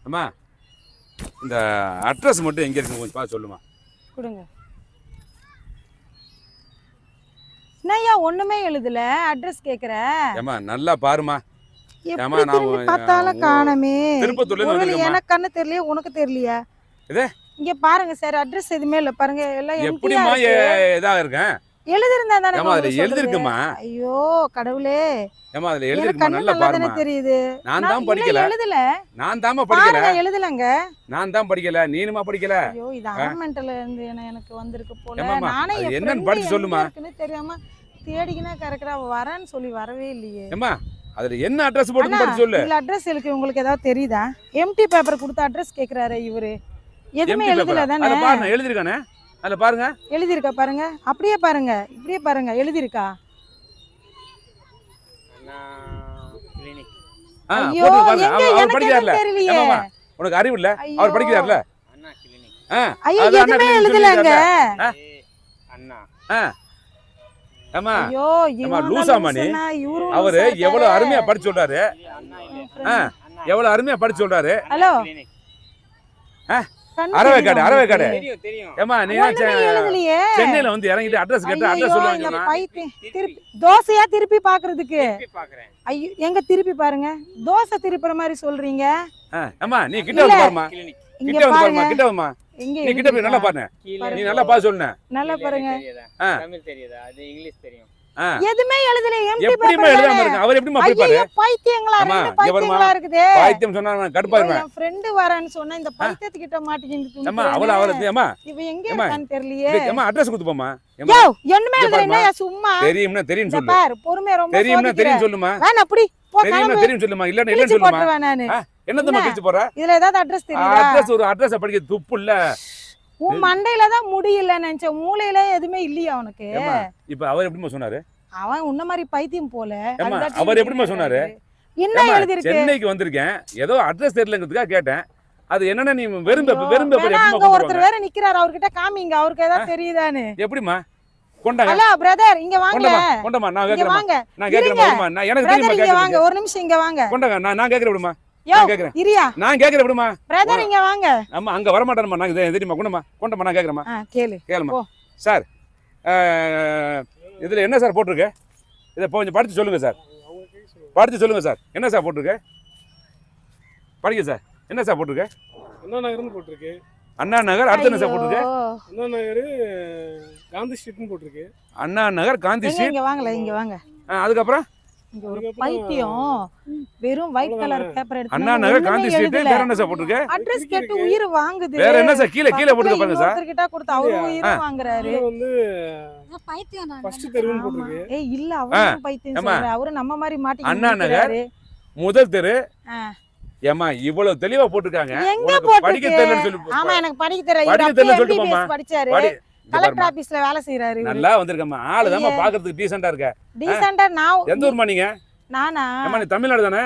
அம்மா இந்த அட்ரஸ் மட்டும் எங்க இருக்குன்னு கொஞ்சம் பார்த்து சொல்லுமா. கொடுங்க. என்னய்யா ஒண்ணுமே எழுதல, அட்ரஸ் கேக்குற? ஏமா நல்லா பாருமா. எப்படி திரும்பி பார்த்தாலும் காணமே. திருப்பத்தூர்ல இருந்து வந்திருக்கேன். எனக்கு கண்ணு தெரியலையா, உனக்கு தெரியலையா? இது இங்க பாருங்க சார், அட்ரஸ் எதுவுமே இல்ல பாருங்க, எல்லாம் எப்படிமா இதா இருக்கேன். எழுதிருந்தா தானே ஏமா அதுல எழுதிருக்குமா. ஐயோ கடவுளே, ஏமா அதுல எழுதிருக்குமா, நல்லா பாருமா. தெரியுது. நான் தான் படிக்கல. எழுதல. நான் தாமா படிக்கல. எழுதலங்க. நான் தான் படிக்கல, நீனுமா படிக்கல. ஐயோ இது ஆர்மெண்டல்ல இருந்து எனக்கு வந்திருக்கு போல. நானே என்னன்னு படிச்சு சொல்லுமா. தெரியாம தேடிக்கினா கரெக்டா வரேன்னு சொல்லி வரவே இல்லையே. ஏமா அதுல என்ன அட்ரஸ் போட்டு படிச்சு சொல்லு. இல்ல அட்ரஸ் இருக்கு, உங்களுக்கு ஏதாவது தெரியுதா? எம்டி பேப்பர் கொடுத்து அட்ரஸ் கேக்குறாரு இவரு. எதுவுமே எழுதல தானே. அத பாருங்க, எழுதிருக்கானே. அத பாருங்க. எழுதிருக்கா பாருங்க. அப்படியே பாருங்க, இப்படியே பாருங்க, எழுதிருக்கா. அண்ணா கிளினிக். ஐயோ அவர் படிக்கிறார்ல. ஏமாமா உனக்கு அறிவு இல்ல? அவர் படிக்கிறார்ல. அண்ணா கிளினிக். ஐயோ எதுவுமே எழுதலங்க. அண்ணா. ஏமா ஐயோ ஏமா லூசாமா நீ. அவரு எவ்வளவு அருமையா படிச்சு சொல்றாரு. எவ்வளவு அருமையா படிச்சு சொல்றாரு. ஹலோ அரவேக்காடு அரவேக்காடு. தெரியும் தெரியும். ஏமா நீ சென்னையில வந்து இறங்கிட்டு அட்ரஸ் கேட்டா அட்ரஸ் சொல்லுவாங்க. திருப்பி தோசையா திருப்பி பாக்குறதுக்கு. பாக்குறேன். ஐயோ எங்க திருப்பி பாருங்க, தோசை திருப்புற மாதிரி சொல்றீங்க. ஏமா நீ கிட்ட வந்து பாருமா. இங்க கிட்ட வந்து பாருங்க. பாருமா, கிட்ட வந்துமா. இங்க நீ கிட்ட போய் நல்லா பாருங்க. நீ நல்லா பாத்து சொல்லுங்க. நல்லா பாருங்க. தமிழ் தெரியுதா? அது இங்கிலீஷ் தெரியும். எதுமே எழுதல. எம்டி எப்படிமா எழுதாம இருக்கு? அவர் எப்படிமா படிப்பாரு? ஐயோ பைத்தியங்களா இருக்கு, பைத்தியங்களா இருக்குது. பைத்தியம் சொன்னா நான் கடுப்பா இருப்பேன். என் friend வரேன்னு சொன்னா இந்த பைத்தியத்து கிட்ட மாட்டிக்கிட்டு. அம்மா அவள ஏமா இவ எங்க இருக்கான்னு தெரியலையே. ஏமா அட்ரஸ் கொடுத்து போமா. யோ என்னமே எழுதல, என்னயா சும்மா. தெரியும்னா தெரியும் சொல்லு. பார் பொறுமையா ரொம்ப தெரியும்னா தெரியும் சொல்லுமா. வேணா அப்படி போ. தெரியும்னா தெரியும் சொல்லுமா. இல்லன்னா இல்லன்னு சொல்லுமா. போடுறேன் நானு. என்னதமா கிழிச்சு போற? இதுல ஏதாவது அட்ரஸ் தெரியுதா? அட்ரஸ் ஒரு அட்ரஸ் படிக்க துப்பு இல்ல. உன் மண்டையில தான் முடியல நினைச்ச, மூளையில எதுவுமே இல்லையா உனக்கு? இப்ப அவர் எப்படிமா சொன்னாரு? அவன் உன்ன மாதிரி பைத்தியம் போல. அவர் எப்படிமா சொன்னாரு? என்ன எழுதி இருக்கு? சென்னைக்கு வந்திருக்கேன், ஏதோ அட்ரஸ் தெரியலங்கிறதுக்காக கேட்டேன். அது என்னன்னா நீ வெறும் அங்க ஒருத்தர் வேற நிக்கிறாரு, அவர்கிட்ட காமிங்க, அவருக்கு ஏதாவது தெரியுதான்னு. எப்படிமா கொண்டாங்க. ஹலோ பிரதர் இங்க வாங்க. கொண்டமா நான் கேக்குறேன். வாங்க. நான் கேக்குறேன் விடுமா. நான் எனக்கு தெரியுமா இங்க கேக்குறேன். வாங்க, ஒரு நிமிஷம் இங்க வாங்க. கொண்டாங்க. நான் கேக்குறேன் விடுமா. யோ நான் கேக்குறேன். இரியா. நான் கேக்குறேன் விடுமா. பிரதர் இங்க வாங்க. அம்மா அங்க வர மாட்டேன்மா. நான் தெரியுமா கொண்டமா. கொண்டமா நான் கேக்குறேன்மா. கேளுமா. சார் இதுல என்ன சார் போட்டுருக்கு? இதை கொஞ்சம் படிச்சு சொல்லுங்க சார். படிச்சு சொல்லுங்க சார். என்ன சார் போட்டிருக்கு? படிக்க சார். என்ன சார் போட்டிருக்கு? அண்ணா நகர்னு போட்டிருக்கு. அண்ணா நகர். அடுத்து என்ன சார் போட்டிருக்கு? அண்ணா நகர் காந்தி ஸ்ட்ரீட்னு போட்டிருக்கு. அண்ணா நகர் காந்தி ஸ்ட்ரீட். இங்க வாங்கல, இங்க வாங்க. அதுக்கப்புறம் இங்க ஒரு பைத்தியம் வெறும் ஒயிட் கலர் பேப்பர் எடுத்து அண்ணா நகர் காந்தி ஸ்ட்ரீட். வேற என்ன சார் போட்டிருக்கு? அட்ரஸ் கேட்டு உயிர் வாங்குது. வேற என்ன சார் கீழ போட்டுக்க பாருங்க சார். ஒருத்தர் கிட்ட கொடுத்து அவரு உயிர் வாங்குறாரு. இது வந்து பைத்தியம் ஃபர்ஸ்ட் தெருவுன்னு போட்டிருக்கு. ஏய் இல்ல அவரும் பைத்தியம் சொல்றாரு. அவரு நம்ம மாதிரி மாட்டி அண்ணா நகர் முதல் தெரு. ஏமா இவ்வளவு தெளிவா போட்டுருக்காங்க. படிக்க தெரியலன்னு சொல்லி. ஆமா எனக்கு படிக்க தெரியல. படிக்க தெரியல சொல்லிட்டு போமா. படிச்சாரு. கலெக்டர் ஆபீஸ்ல வேலை செய்யறாரு. நல்லா வந்திருக்கமா. ஆளு தான்மா பாக்குறதுக்கு டீசன்ட்டா இருக்க. டீசன்ட்டா நான். எந்த ஊர்மா நீங்க? நானா? அம்மா நீ தமிழ்நாடு தானே?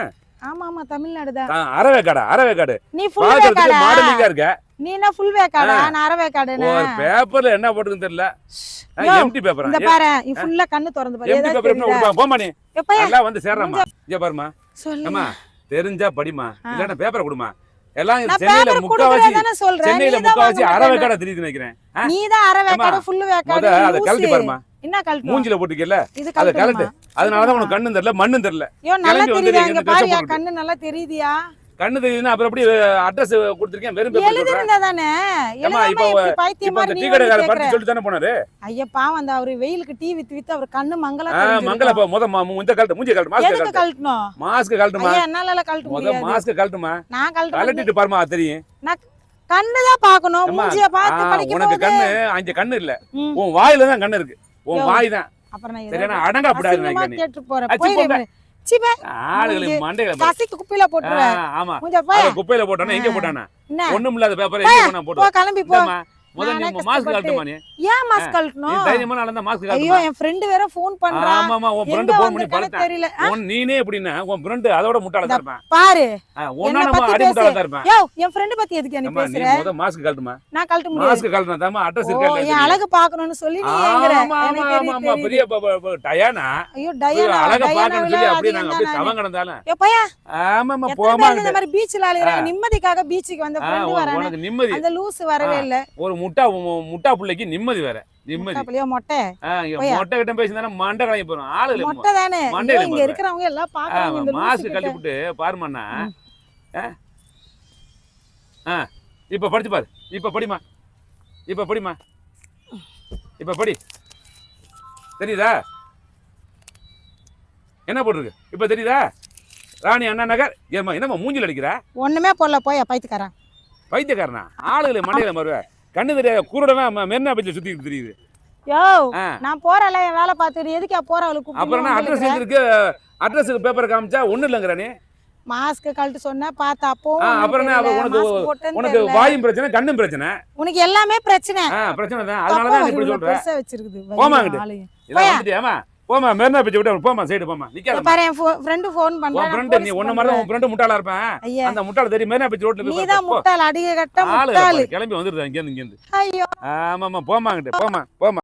ஆமா ஆமா தமிழ்நாடு தான். அரவேக்காடு அரவேக்காடு. நீ ஃபுல் வேக்காடா? மாடலிங்கா இருக்க. நீ என்ன ஃபுல் வேக்காடா? நான் அரவேக்காடுனா. ஒரு பேப்பர்ல என்ன போட்டுன்னு தெரியல. எம்டி பேப்பரா? இந்த பாரு நீ ஃபுல்லா கண்ணு திறந்து பாரு. எம்டி பேப்பர் என்ன உடுப்பா? போமா நீ. நல்லா வந்து சேர்றமா. இங்க பாருமா. சொல்லுமா. தெரிஞ்சா படிமா. இல்லனா பேப்பரை கொடுமா. எல்லாம் சென்னையில முக்காவாசி அரவேக்காடா தெரியுது நினைக்கிறேன். நீதான் அரவேக்காடு ஃபுல் வேக்காடு. அத கழட்டி பாருமா. என்ன கழட்டு? மூஞ்சில போட்டுக்கல. அத கழட்டு. அதனால தான் உனக்கு கண்ணும் தெரியல மண்ணும் தெரியல. ஐயோ நல்லா தெரியுது. அங்க பாருயா கண்ணு நல்லா தெரியுதியா? கண்ணு தெரியுதுன்னா அப்புறம் எப்படி அட்ரஸ் கொடுத்திருக்கேன் வெறும் பேப்பர் எழுதி இருந்தா தானே. ஏமா இப்போ பைத்தியம் மாதிரி டீ கடைக்காரர் படிச்சு சொல்லிட்டு தானே போனாரு. ஐயா பாவம் அந்த அவரு வெயிலுக்கு டீ வித்து அவர் கண்ணு மங்கலா மங்கல போ. இந்த கழட்டு மூஞ்சி கழட்டு. மாஸ்க் கழட்டணும். மாஸ்க் கழட்டுமா. ஐயா என்னால கழட்ட முடியாது. மாஸ்க் கழட்டுமா. நான் கழட்டிட்டு பாருமா தெரியும். நான் கண்ணு தான் பார்க்கணும். மூஞ்சிய பார்த்து படிக்க உனக்கு கண்ணு அங்க கண்ணு இல்ல. உன் வாயில தான் கண்ணு இருக்கு. உன் வாய் தான். அப்புறம் நான் சரியா அடங்க அப்படாது நான் கேட்டு போறேன். சிபே ஆளுகளை மண்டையில கசிக்கு குப்பையில போட்டுறேன். ஆமா கொஞ்சம் போய் குப்பையில போட்டானே எங்க போட்டானே ஒண்ணும் இல்லாத பேப்பர் எங்க போனா போடு. போ கிளம்பி போ. முதல்ல நானே நீ மாஸ்க் கஷ்டப்பட்டு- கழட்டுமா நீ ஏன் மாஸ்க் நீ கழட்டணும்? தைரியமா நடந்தா மாஸ்க் ஐயோ கழட்டுமா என் ஃப்ரெண்டு வேற ஃபோன் பண்றான். ஆமாமா உன் எங்க ஃப்ரெண்ட் ஃபோன் பண்ணி வந்திருக்கானே படுத்தேன் தெரியல. நீனே எப்படின்னா உன் ஃப்ரெண்ட் அதோட முட்டாளா தான் இருப்பான் பாரு ஒன்னா என்னை நம்ம பத்தி அடி முட்டாளா பேசு. தான் இருப்பான் யோ என் ஃப்ரெண்ட் பத்தி எதுக்கு நீ அம்மா, நீ பேசுற? முத மாஸ்க் கழட்டுமா நான் கழட்ட முடியாது. மாஸ்க் கழட்டினா தான் அட்ரஸ் ஓ, இருக்கா என் இல்லையா அழகு பாக்கணும்னு சொல்லி நீ ஏங்குற. ஆமா ஆமா எனக்கு ஆமா ஆமா தெரியுது. பெரிய டயானா ஐயோ டயானா அழகா டயானா பாக்கணும்னு சொல்லி அப்படியே நாங்க அப்படியே விட தவம் கிடந்தாலும் ஏ பையா ஆமாமா எத்தனை போமா பேர் இந்த மாதிரி பீச்ல அலையறாங்க. நிம்மதிக்காக பீச்சுக்கு வந்த ஃப்ரெண்ட் வரானே. உனக்கு நிம்மதி அந்த லூஸ் வரவே இல்ல. ஒரு முட்டா புள்ளைக்கு நிம்மதி வேற நிம்மதி அப்படியே மொட்டை போயா. மொட்டை கிட்ட பேசினா மண்டை கலங்கி போறோம் ஆளு மொட்டை தானே. மண்டையில ஐயோ, இங்க பாரு. இருக்கிறவங்க எல்லாம் பாக்குறாங்க இந்த மாஸ்க் லூஸ் கழட்டி விட்டு பாருமாண்ணா இப்ப படிச்சு பாரு இப்ப படிமா இப்ப படிமா இப்ப படி தெரியுதா என்ன போட்டிருக்கு இப்ப தெரியுதா ராணி அண்ணா நகர் ஏமா என்னம்மா மூஞ்சில் அடிக்கிற ஒண்ணுமே போடல போயா பைத்தியக்காரன். பைத்தியக்காரனா ஆளுகளை மண்டையில மறுவ கண்ணு தெரியாத கூடலாம் மெரினா பீச்சில் சுத்திட்டு தெரியுது யோ ஆ. நான் போறல என் வேலை பார்த்துட்டு எதுக்கு போற அவளுக்கு அப்புறம் என்ன அட்ரஸ் இருக்கு அட்ரஸுக்கு பேப்பர் காமிச்சா ஒண்ணு இல்லைங்கிற நீ மாஸ்க் கழட்டு சொன்னா பார்த்தா அப்போ அப்புறம் என்ன அப்ப உனக்கு வாயும் பிரச்சனை கண்ணும் பிரச்சனை உனக்கு எல்லாமே பிரச்சனை. பிரச்சனை தான் அதனாலதான் நீ இப்படி சொல்ற பெருசா வச்சிருக்குது போமா அங்கிட்டு. எல்லாம் வந்துட்டியாமா போமா மெரினா பீச் விட்டு போமா சைடு போமா நிக்காத பாரு என் ஃப்ரெண்ட் ஃபோன் உன் பண்றான். ஃப்ரெண்ட் நீ ஒண்ணு மாதிரி உன் ஃப்ரெண்ட் முட்டாளா இருப்பேன் ஐயா அந்த முட்டாள தெரியும் மெரினா பீச் ரோட்ல நீ போய் தான் முட்டாள் அடிக்க கட்ட ஆளு முட்டாள். கிளம்பி வந்துருது இங்க இருந்து ஐயோ ஆமாமா போமா அங்கிட்டு போமா